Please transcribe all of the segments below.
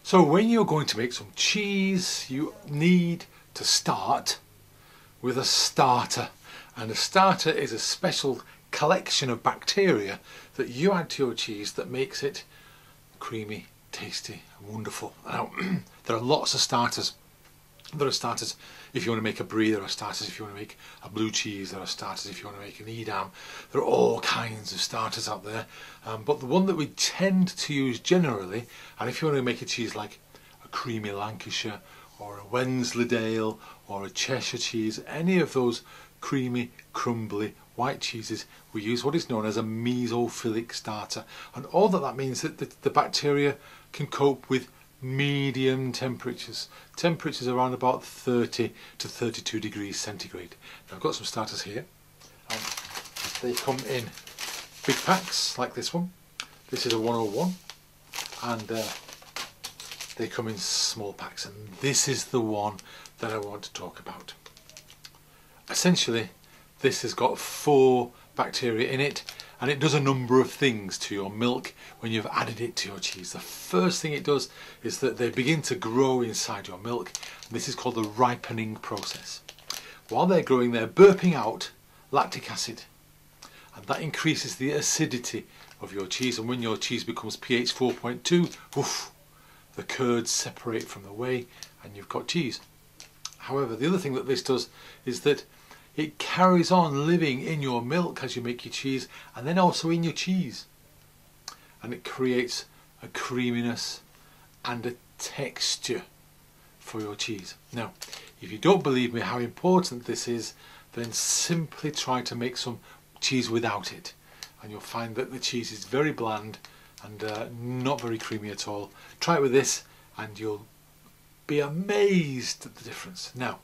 So when you're going to make some cheese, you need to start with a starter. And a starter is a special collection of bacteria that you add to your cheese that makes it creamy, tasty, and wonderful. Now, there are lots of starters. There are starters if you want to make a brie, there are starters if you want to make a blue cheese, there are starters if you want to make an Edam. There are all kinds of starters out there, but the one that we tend to use generally, and if you want to make a cheese like a creamy Lancashire or a Wensleydale or a Cheshire cheese, any of those creamy, crumbly white cheeses, we use what is known as a mesophilic starter, and all that means that the bacteria can cope with medium temperatures around about 30 to 32 degrees centigrade. Now I've got some starters here, and they come in big packs like this one. This is a 101, and they come in small packs, and this is the one that I want to talk about. Essentially, this has got 4 bacteria in it, and it does a number of things to your milk when you've added it to your cheese. The first thing it does is that they begin to grow inside your milk. This is called the ripening process. While they're growing, they're burping out lactic acid, and that increases the acidity of your cheese, and when your cheese becomes pH 4.2, oof, the curds separate from the whey and you've got cheese. However, the other thing that this does is that it carries on living in your milk as you make your cheese, and then also in your cheese, and it creates a creaminess and a texture for your cheese. Now, if you don't believe me how important this is, then simply try to make some cheese without it, and you'll find that the cheese is very bland and not very creamy at all. Try it with this and you'll be amazed at the difference. Now,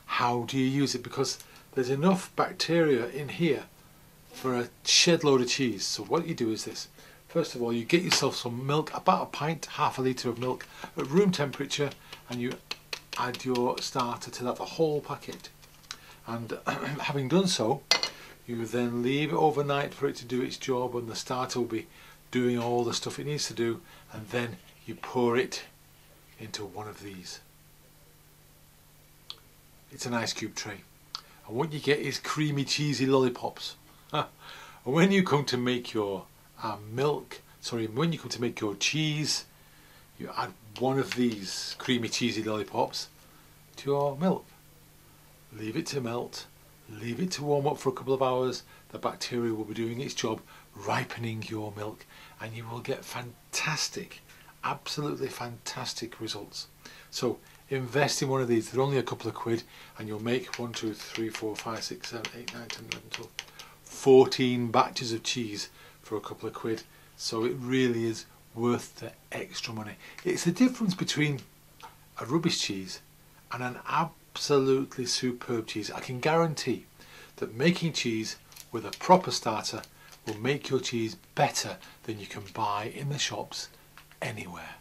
how do you use it? Because there's enough bacteria in here for a shed load of cheese. So what you do is this. First of all, you get yourself some milk, about a pint, half a litre of milk at room temperature, and you add your starter to that, the whole packet. And having done so, you then leave it overnight for it to do its job, and the starter will be doing all the stuff it needs to do, and then you pour it into one of these. It's an ice cube tray. And what you get is creamy, cheesy lollipops. And when you come to make your when you come to make your cheese, you add one of these creamy, cheesy lollipops to your milk. Leave it to melt, leave it to warm up for a couple of hours. The bacteria will be doing its job, ripening your milk, and you will get fantastic, absolutely fantastic results. So invest in one of these. They're only a couple of quid, and you'll make 1, 2, 3, 4, 5, 6, 7, 8, 9, 10, 11, 12, 14 batches of cheese for a couple of quid. So it really is worth the extra money. It's the difference between a rubbish cheese and an absolutely superb cheese. I can guarantee that making cheese with a proper starter will make your cheese better than you can buy in the shops anywhere.